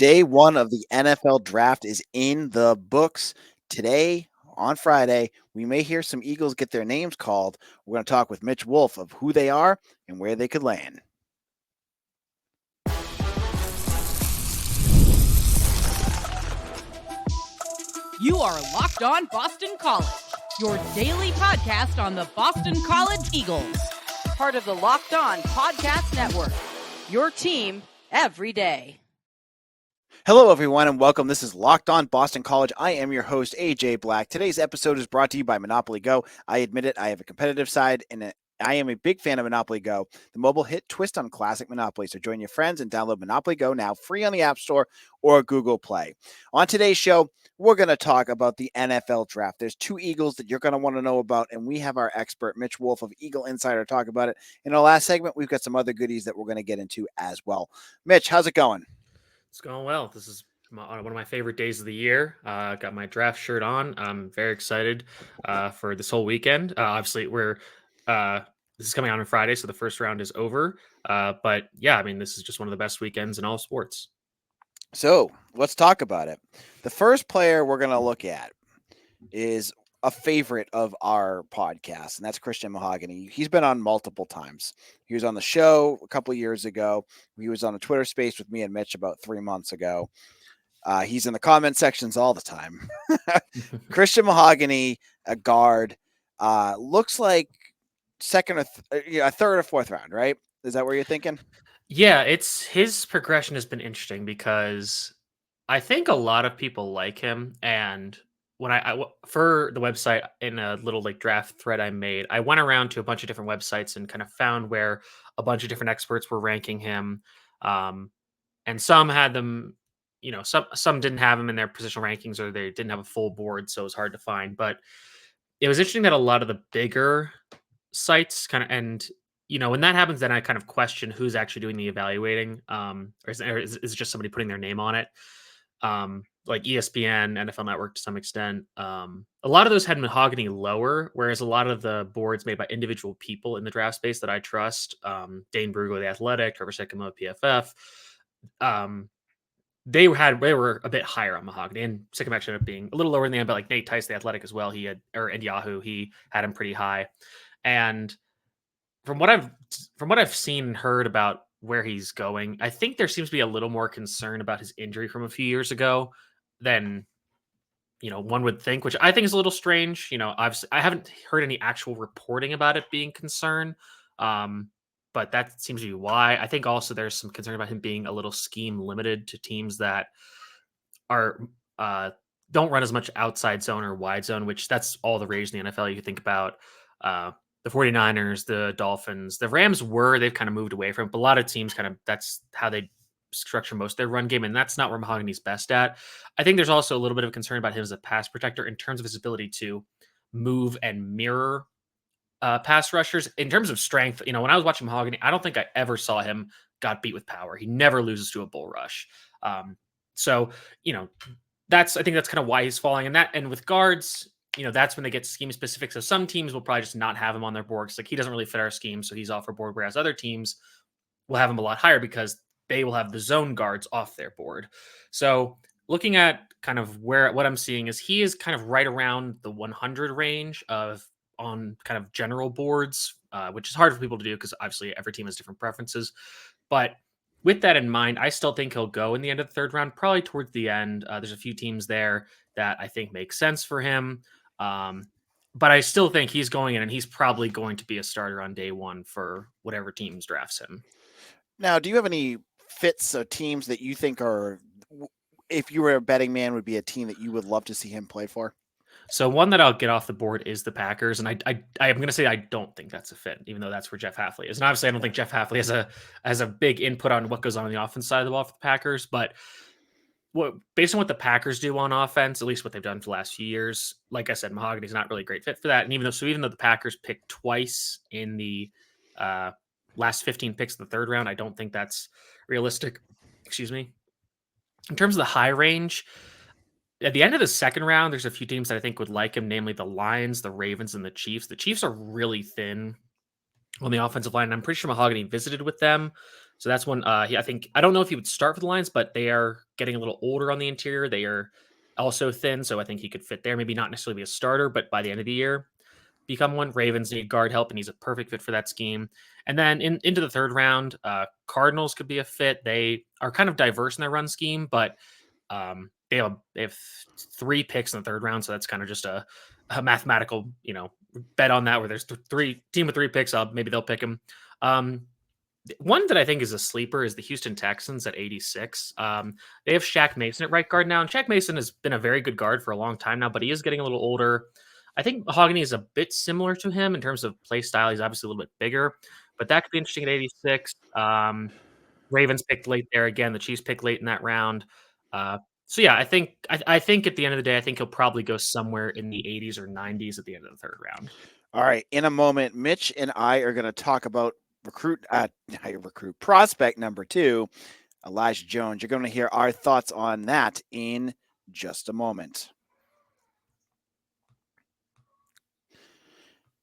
Day one of the NFL draft is in the books. Today, on Friday, we may hear some Eagles get their names called. We're going to talk with Mitch Wolfe of who they are and where they could land. You are Locked On Boston College, your daily podcast on the Boston College Eagles. Part of the Locked On Podcast Network, your team every day. Hello, everyone, and welcome. This is Locked On Boston College. I am your host, AJ Black. Today's episode is brought to you by Monopoly Go. I admit it, I have a competitive side, and I am a big fan of Monopoly Go, the mobile hit twist on classic Monopoly. So join your friends and download Monopoly Go now, free on the App Store or Google Play. On today's show, we're going to talk about the NFL draft. There's two Eagles that you're going to want to know about, and we have our expert, Mitch Wolfe of Eagle Insider, talk about it. In our last segment, we've got some other goodies that we're going to get into as well. Mitch, how's it going? It's going well. This is one of my favorite days of the year. Got my draft shirt on. I'm very excited for this whole weekend. Obviously, this is coming out on Friday, so the first round is over. But yeah, I mean, this is just one of the best weekends in all sports. So let's talk about it. The first player we're going to look at is a favorite of our podcast, and that's Christian Mahogany. He's been on multiple times. He was on the show a couple of years ago. He was on a Twitter space with me and Mitch about 3 months ago. He's in the comment sections all the time. Christian Mahogany, a guard, looks like a third or fourth round, right? Is that where you're thinking? Yeah, his progression has been interesting because I think a lot of people like him. And when I for the website, in a little draft thread I made, I went around to a bunch of different websites and kind of found where a bunch of different experts were ranking him. And some had them, some didn't have him in their positional rankings, or they didn't have a full board, so it was hard to find. But it was interesting that a lot of the bigger sites and when that happens, then I kind of question who's actually doing the evaluating. Or is it just somebody putting their name on it? Like ESPN, NFL Network to some extent. A lot of those had Mahogany lower, whereas a lot of the boards made by individual people in the draft space that I trust, Dane Brugler, The Athletic, Trevor Sycamore, PFF, they were a bit higher on Mahogany, and Sycamore actually ended up being a little lower in the end, but like Nate Tice, The Athletic as well, and Yahoo, he had him pretty high. And from what I've seen and heard about where he's going, I think there seems to be a little more concern about his injury from a few years ago than one would think, which I think is a little strange. I haven't heard any actual reporting about it being concern, but that seems to be why. I think also there's some concern about him being a little scheme limited to teams that are don't run as much outside zone or wide zone, which that's all the rage in the NFL. You can think about the 49ers, the Dolphins, the Rams they've kind of moved away from it, but a lot of teams that's how they structure most of their run game, and that's not where Mahogany's best at. I think there's also a little bit of concern about him as a pass protector in terms of his ability to move and mirror pass rushers. In terms of strength, when I was watching Mahogany, I don't think I ever saw him got beat with power. He never loses to a bull rush. So I think that's kind of why he's falling. And with guards, that's when they get scheme specific. So some teams will probably just not have him on their board. Like, he doesn't really fit our scheme, so he's off our board. Whereas other teams will have him a lot higher because they will have the zone guards off their board. So looking at kind of what I'm seeing is he is kind of right around the 100 range on kind of general boards, which is hard for people to do because obviously every team has different preferences. But with that in mind, I still think he'll go in the end of the third round, probably towards the end. There's a few teams there that I think make sense for him. But I still think he's going in, and he's probably going to be a starter on day one for whatever teams drafts him. Now, do you have any fits of teams that you think if you were a betting man, would be a team that you would love to see him play for? So one that I'll get off the board is the Packers, and I'm going to say I don't think that's a fit, even though that's where Jeff Hafley is. And obviously, I don't think Jeff Hafley has a big input on what goes on the offense side of the ball for the Packers. But based on what the Packers do on offense, at least what they've done for the last few years, like I said, Mahogany's not really a great fit for that. And even though the Packers picked twice in the last 15 picks of the third round, I don't think that's realistic. Excuse me. In terms of the high range, at the end of the second round, there's a few teams that I think would like him, namely the Lions, the Ravens, and the Chiefs. The Chiefs are really thin on the offensive line, and I'm pretty sure Mahogany visited with them. So that's one. I don't know if he would start for the Lions, but they are getting a little older on the interior. They are also thin, so I think he could fit there. Maybe not necessarily be a starter, but by the end of the year, become one. Ravens need guard help, and he's a perfect fit for that scheme. And then into the third round, Cardinals could be a fit. They are kind of diverse in their run scheme, but they have 3 picks in the third round, so that's kind of just a mathematical, bet on that where there's team with 3 picks. Maybe they'll pick him. One that I think is a sleeper is the Houston Texans at 86. They have Shaq Mason at right guard now, and Shaq Mason has been a very good guard for a long time now, but he is getting a little older. I think Mahogany is a bit similar to him in terms of play style. He's obviously a little bit bigger, but that could be interesting at 86. Ravens picked late there again. The Chiefs picked late in that round. So yeah, I think at the end of the day, I think he'll probably go somewhere in the 80s or 90s at the end of the third round. All right. In a moment, Mitch and I are going to talk about prospect number 2, Elijah Jones. You're going to hear our thoughts on that in just a moment.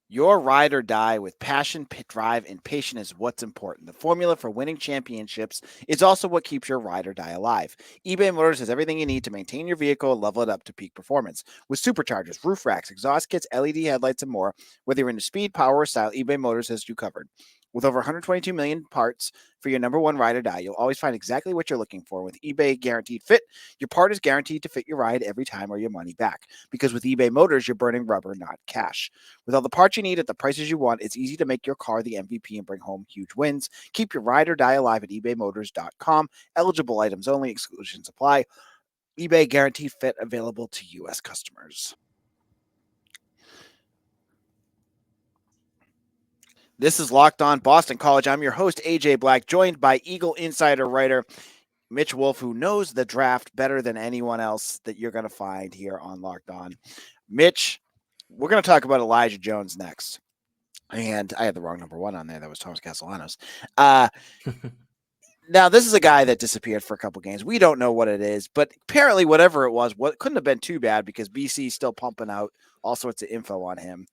Your ride or die with passion, drive, and patience is what's important. The formula for winning championships is also what keeps your ride or die alive. eBay Motors has everything you need to maintain your vehicle and level it up to peak performance. With superchargers, roof racks, exhaust kits, LED headlights, and more, whether you're into speed, power, or style, eBay Motors has you covered. With over 122 million parts for your number one ride or die, you'll always find exactly what you're looking for. With eBay Guaranteed Fit, your part is guaranteed to fit your ride every time or your money back. Because with eBay Motors, you're burning rubber, not cash. With all the parts you need at the prices you want, it's easy to make your car the MVP and bring home huge wins. Keep your ride or die alive at ebaymotors.com. Eligible items only. Exclusions apply. eBay Guaranteed Fit available to U.S. customers. This is Locked On Boston College. I'm your host, AJ Black, joined by Eagle Insider writer Mitchell Wolfe, who knows the draft better than anyone else that you're going to find here on Locked On. Mitch, we're going to talk about Elijah Jones next. And I had the wrong number 1 on there. That was Thomas Castellanos. Now, this is a guy that disappeared for a couple games. We don't know what it is, but apparently whatever it was, couldn't have been too bad because BC is still pumping out all sorts of info on him.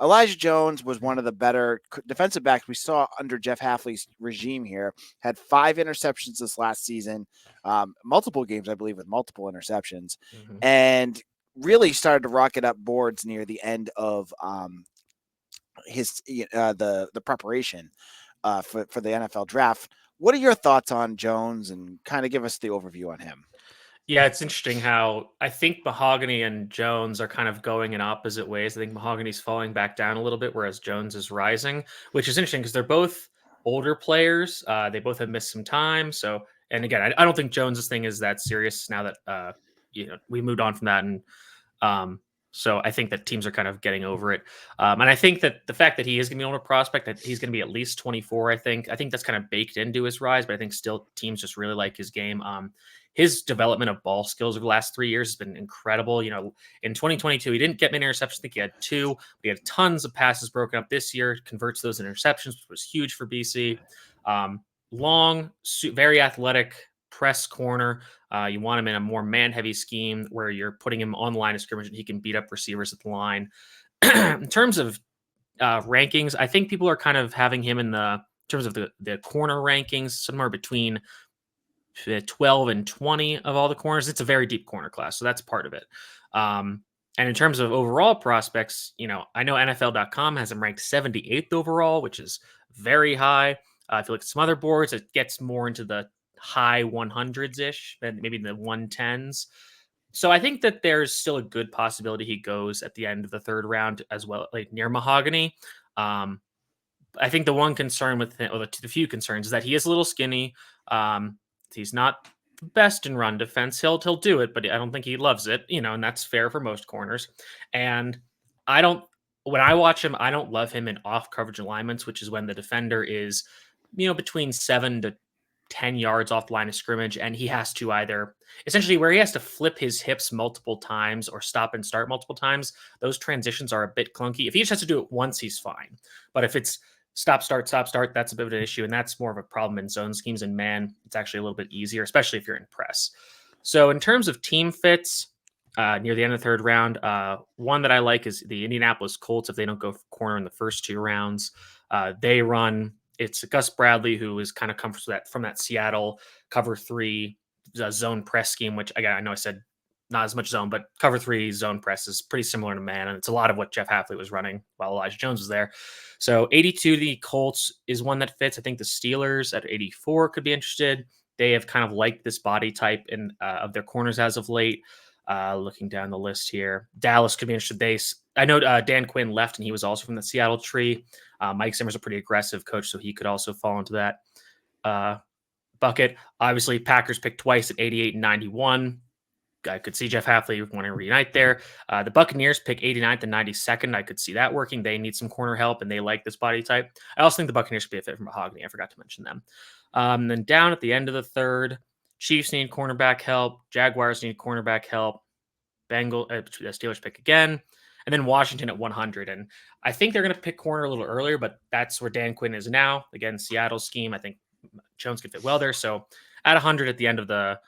Elijah Jones was one of the better defensive backs we saw under Jeff Hafley's regime here. Had 5 interceptions this last season, multiple games, I believe, with multiple interceptions, and really started to rocket up boards near the end of his the preparation for the NFL draft. What are your thoughts on Jones, and kind of give us the overview on him? Yeah, it's interesting how I think Mahogany and Jones are kind of going in opposite ways. I think Mahogany's falling back down a little bit, whereas Jones is rising, which is interesting because they're both older players. They both have missed some time. So, and again, I don't think Jones's thing is that serious now that we moved on from that, and so I think that teams are kind of getting over it. And I think that the fact that he is going to be an older prospect, that he's going to be at least 24, I think that's kind of baked into his rise. But I think still teams just really like his game. His development of ball skills over the last 3 years has been incredible. In 2022, he didn't get many interceptions. I think he had 2. He had tons of passes broken up this year, converts those interceptions, which was huge for BC. Long, very athletic press corner. You want him in a more man-heavy scheme where you're putting him on the line of scrimmage and he can beat up receivers at the line. In terms of rankings, I think people are kind of having him in terms of the corner rankings, somewhere between 12 and 20 of all the corners. It's a very deep corner class, so that's part of it. And in terms of overall prospects, I know NFL.com has him ranked 78th overall, which is very high. I feel like some other boards, it gets more into the high 100s-ish, and maybe the 110s. So I think that there's still a good possibility he goes at the end of the third round as well, like near Mahogany. I think the one concern with him, or the few concerns, is that he is a little skinny. He's not the best in run defense. He'll do it, but I don't think he loves it, and that's fair for most corners. And when I watch him, I don't love him in off coverage alignments, which is when the defender is, between 7 to 10 yards off the line of scrimmage, and he has to either essentially where he has to flip his hips multiple times or stop and start multiple times. Those transitions are a bit clunky. If he just has to do it once, he's fine. But if it's stop, start, that's a bit of an issue. And that's more of a problem in zone schemes. And man, it's actually a little bit easier, especially if you're in press. So in terms of team fits near the end of the third round, one that I like is the Indianapolis Colts. If they don't go corner in the first 2 rounds, they run It's Gus Bradley, who is kind of comes from that Seattle cover 3 zone press scheme, which again, I know I said not as much zone, but cover 3 zone press is pretty similar to man. And it's a lot of what Jeff Hafley was running while Elijah Jones was there. So 82, the Colts is one that fits. I think the Steelers at 84 could be interested. They have kind of liked this body type in of their corners as of late. Looking down the list here, Dallas could be interested. I know Dan Quinn left, and he was also from the Seattle tree. Mike Zimmer's a pretty aggressive coach, so he could also fall into that bucket. Obviously, Packers picked twice at 88 and 91. I could see Jeff Hafley wanting to reunite there. The Buccaneers pick 89th and 92nd. I could see that working. They need some corner help, and they like this body type. I also think the Buccaneers should be a fit for Mahogany. I forgot to mention them. Then down at the end of the third, Chiefs need cornerback help. Jaguars need cornerback help. Steelers pick again. And then Washington at 100. And I think they're going to pick corner a little earlier, but that's where Dan Quinn is now. Again, Seattle scheme. I think Jones could fit well there. So at 100 at the end of the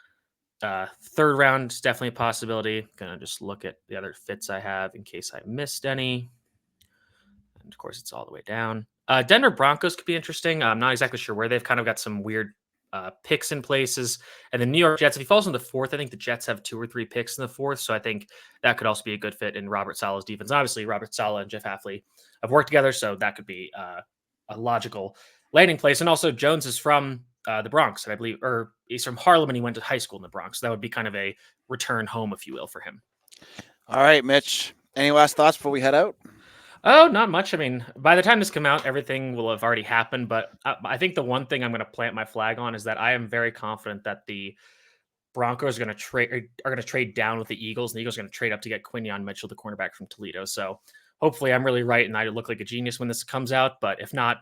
third round is definitely a possibility. Gonna just look at the other fits I have in case I missed any. And of course, it's all the way down. Denver Broncos could be interesting. I'm not exactly sure where. They've kind of got some weird picks in places. And the New York Jets, if he falls in the fourth, I think the Jets have 2 or 3 picks in the fourth. So I think that could also be a good fit in Robert Saleh's defense. Obviously, Robert Saleh and Jeff Hafley have worked together, so that could be a logical landing place. And also, Jones is from the Bronx, I believe, or he's from Harlem, and he went to high school in the Bronx. So that would be kind of a return home, if you will, for him. All right, Mitch. Any last thoughts before we head out? Oh, not much. I mean, by the time this come out, everything will have already happened. But I think the one thing I'm going to plant my flag on is that I am very confident that the Broncos are going to trade down with the Eagles, and the Eagles are going to trade up to get Quinyon Mitchell, the cornerback from Toledo. So hopefully, I'm really right, and I look like a genius when this comes out. But if not,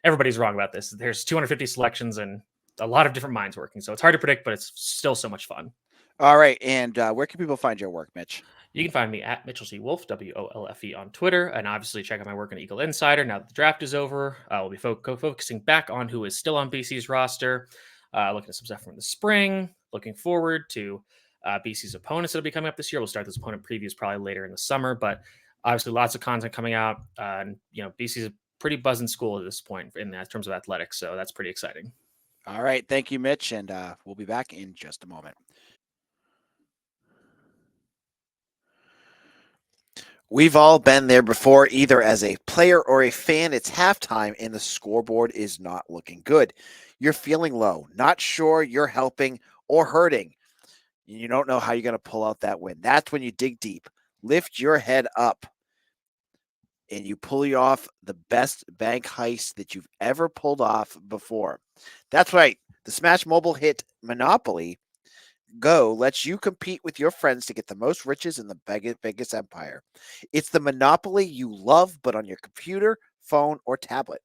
everybody's wrong about this. There's 250 selections and a lot of different minds working, so it's hard to predict, but it's still so much fun. All right, and where can people find your work, Mitch? You can find me at Mitchell C. Wolfe, WOLFE on Twitter, and obviously check out my work on Eagle Insider. Now that the draft is over, we'll be focusing back on who is still on BC's roster, looking at some stuff from the spring, looking forward to BC's opponents that'll be coming up this year. We'll start those opponent previews probably later in the summer, but obviously lots of content coming out. And BC's a pretty buzzing school at this point in terms of athletics, so that's pretty exciting. All right, thank you, Mitch, and we'll be back in just a moment. We've all been there before, either as a player or a fan. It's halftime and the scoreboard is not looking good. You're feeling low, not sure you're helping or hurting. You don't know how you're going to pull out that win. That's when you dig deep, lift your head up, and you pull off the best bank heist that you've ever pulled off before. That's right. The Smash Mobile hit Monopoly Go lets you compete with your friends to get the most riches in the biggest empire. It's the Monopoly you love, but on your computer, phone, or tablet.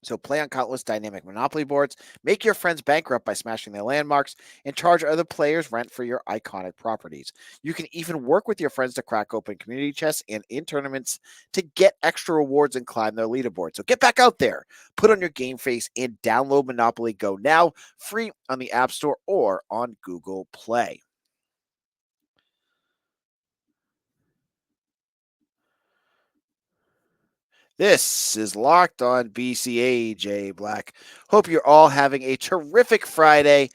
So play on countless dynamic Monopoly boards, make your friends bankrupt by smashing their landmarks, and charge other players rent for your iconic properties. You can even work with your friends to crack open community chests and in tournaments to get extra rewards and climb their leaderboard. So get back out there, put on your game face, and download Monopoly Go now, free on the App Store or on Google Play. This is Locked On BC. AJ Black. Hope you're all having a terrific Friday.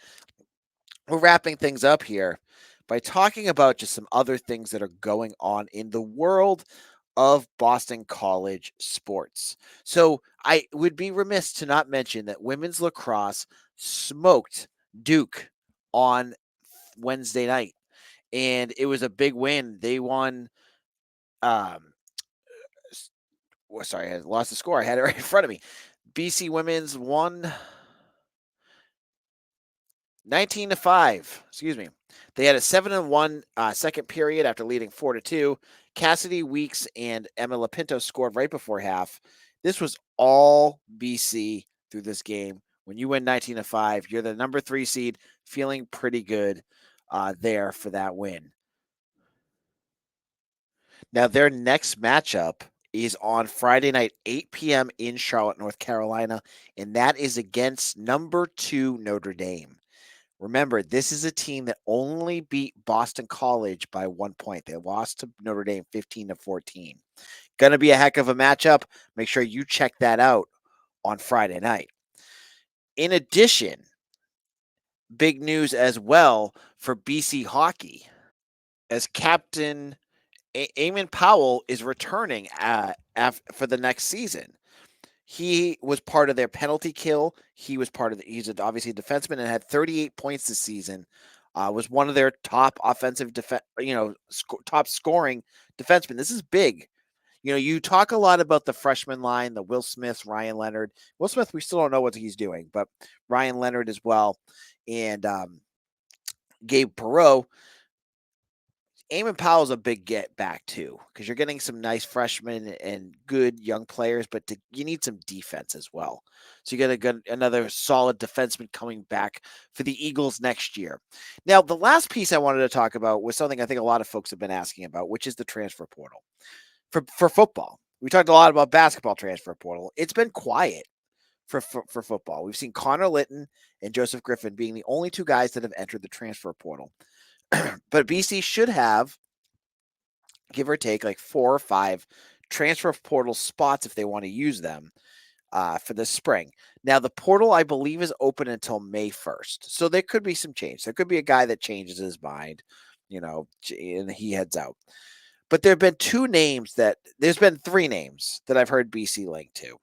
We're wrapping things up here by talking about just some other things that are going on in the world of Boston College sports. So I would be remiss to not mention that women's lacrosse smoked Duke on Wednesday night, and it was a big win. They won sorry, I lost the score. I had it right in front of me. BC women's won 19-5. Excuse me. They had a 7-1 second period after leading 4-2. Cassidy Weeks and Emma Lapinto scored right before half. This was all BC through this game. When you win 19-5, you're the number 3 seed, feeling pretty good there for that win. Now, their next matchup is on Friday night, 8 p.m. in Charlotte, North Carolina, and that is against number 2 Notre Dame. Remember, this is a team that only beat Boston College by 1 point. They lost to Notre Dame 15-14. Going to be a heck of a matchup. Make sure you check that out on Friday night. In addition, big news as well for BC hockey, as Captain Eamon Powell is returning for the next season. He was part of their penalty kill. He was part of he's obviously a defenseman and had 38 points this season. Was one of their top offensive top scoring defensemen. This is big. You talk a lot about the freshman line, the Will Smith, Ryan Leonard. Will Smith, we still don't know what he's doing, but Ryan Leonard as well, and Gabe Perreault. Eamon Powell's a big get back too, because you're getting some nice freshmen and good young players, but you need some defense as well. So you got another solid defenseman coming back for the Eagles next year. Now, the last piece I wanted to talk about was something I think a lot of folks have been asking about, which is the transfer portal for football. We talked a lot about basketball transfer portal. It's been quiet for football. We've seen Connor Litton and Joseph Griffin being the only two guys that have entered the transfer portal. But BC should have, give or take, like 4 or 5 transfer portal spots if they want to use them for this spring. Now, the portal, I believe, is open until May 1st. So there could be some change. There could be a guy that changes his mind, and he heads out. But there's been 3 names that I've heard BC link to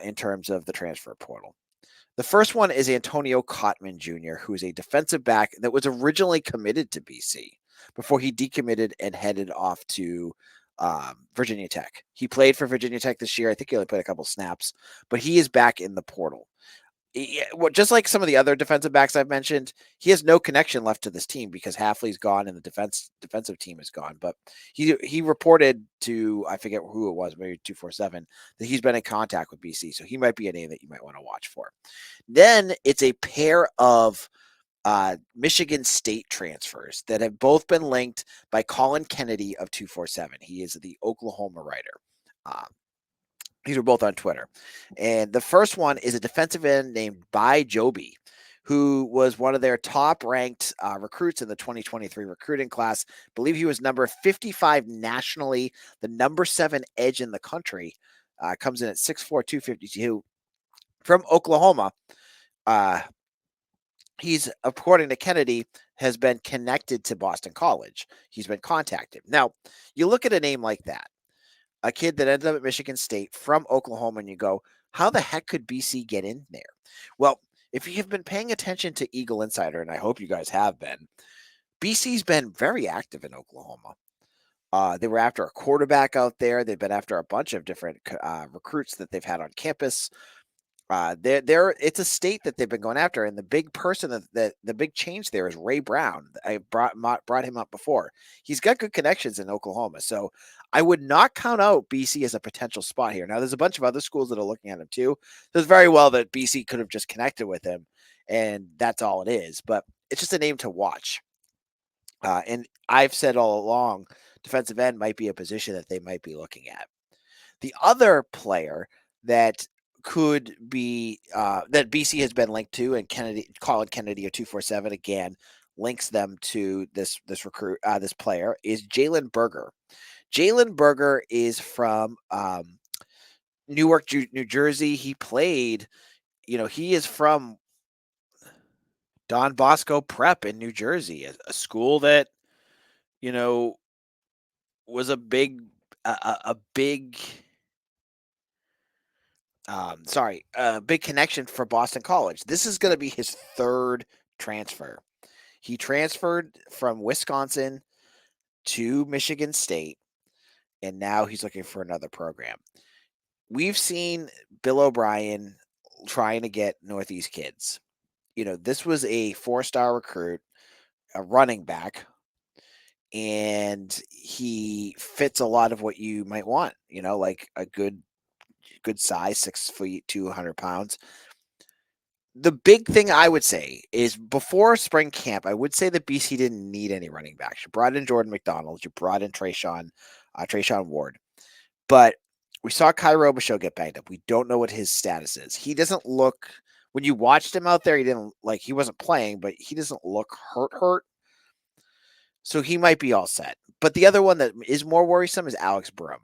in terms of the transfer portal. The first one is Antonio Cotman Jr., who is a defensive back that was originally committed to BC before he decommitted and headed off to Virginia Tech. He played for Virginia Tech this year. I think he only played a couple snaps, but he is back in the portal. Just like some of the other defensive backs I've mentioned, he has no connection left to this team because Hafley's gone and the defensive team is gone. But he reported to, I forget who it was, maybe 247, that he's been in contact with BC. So he might be a name that you might want to watch for. Then it's a pair of Michigan State transfers that have both been linked by Colin Kennedy of 247. He is the Oklahoma writer. These are both on Twitter. And the first one is a defensive end named Bai Joby, who was one of their top-ranked recruits in the 2023 recruiting class. I believe he was number 55 nationally, the number 7 edge in the country. Comes in at 6'4", 252 from Oklahoma. He's, according to Kennedy, has been connected to Boston College. He's been contacted. Now, you look at a name like that, a kid that ended up at Michigan State from Oklahoma, and you go, how the heck could BC get in there? Well, if you have been paying attention to Eagle Insider, and I hope you guys have been, BC's been very active in Oklahoma. They were after a quarterback out there. They've been after a bunch of different recruits that they've had on campus. It's a state that they've been going after, and the big person that the big change there is Ray Brown. I brought him up before. He's got good connections in Oklahoma, so I would not count out BC as a potential spot here. Now, there's a bunch of other schools that are looking at him too. So it's very well that BC could have just connected with him, and that's all it is. But it's just a name to watch. And I've said all along, defensive end might be a position that they might be looking at. The other player that could be that BC has been linked to, and Colin Kennedy of 247 again links them to this recruit, this player is Jalen Berger. Jalen Berger is from Newark, New Jersey. He played, he is from Don Bosco Prep in New Jersey, a school that, was a big big connection for Boston College. This is going to be his 3rd transfer. He transferred from Wisconsin to Michigan State, and now he's looking for another program. We've seen Bill O'Brien trying to get Northeast kids. This was a 4-star recruit, a running back, and he fits a lot of what you might want, like a good size, 6 feet, 200 pounds. The big thing I would say is before spring camp, I would say that BC didn't need any running backs. You brought in Jordan McDonald. You brought in Trayshawn Ward. But we saw Kai Robichaux get banged up. We don't know what his status is. He doesn't look, when you watched him out there, he wasn't playing, but he doesn't look hurt. So he might be all set. But the other one that is more worrisome is Alex Brum.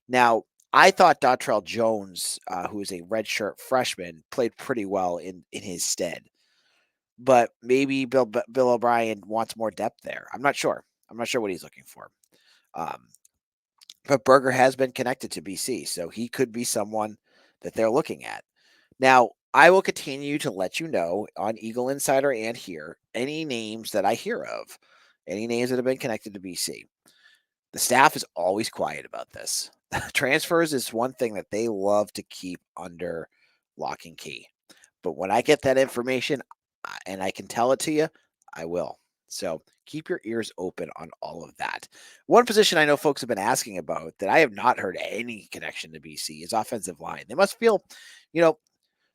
Now, I thought Dontrell Jones, who is a redshirt freshman, played pretty well in his stead. But maybe Bill O'Brien wants more depth there. I'm not sure. I'm not sure what he's looking for. Um, but Berger has been connected to BC, so he could be someone that they're looking at. Now, I will continue to let you know on Eagle Insider and here any names that I hear of, any names that have been connected to BC. The staff is always quiet about this. Transfers is one thing that they love to keep under lock and key. But when I get that information and I can tell it to you, I will. So keep your ears open on all of that. One position I know folks have been asking about that I have not heard any connection to BC is offensive line. They must feel, you know,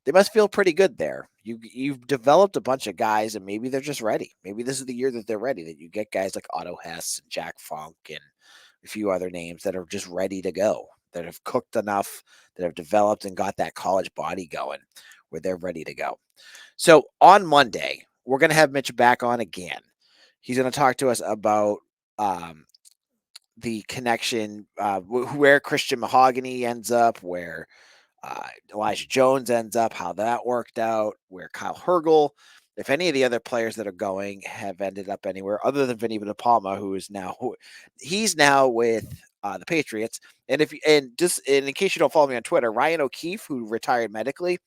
they must feel pretty good there. You've developed a bunch of guys, and maybe they're just ready. Maybe this is the year that they're ready. That you get guys like Otto Hess and Jack Funk and a few other names that are just ready to go. That have cooked enough, that have developed and got that college body going, where they're ready to go. So on Monday, we're going to have Mitch back on again. He's going to talk to us about the connection, where Christian Mahogany ends up, where Elijah Jones ends up, how that worked out, where Kyle Hergel, if any of the other players that are going have ended up anywhere other than Vinny Palma, who is now with the Patriots. And in case you don't follow me on Twitter, Ryan O'Keefe, who retired medically,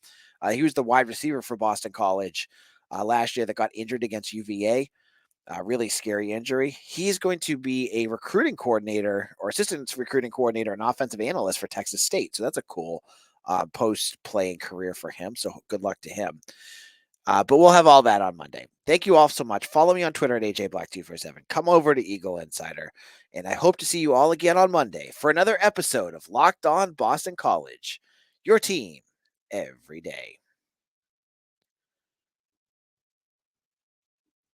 he was the wide receiver for Boston College last year that got injured against UVA. Really scary injury. He's going to be a recruiting coordinator or assistant recruiting coordinator and offensive analyst for Texas State. So that's a cool post-playing career for him. So good luck to him. But we'll have all that on Monday. Thank you all so much. Follow me on Twitter at AJBlack247. Come over to Eagle Insider. And I hope to see you all again on Monday for another episode of Locked On Boston College, your team every day.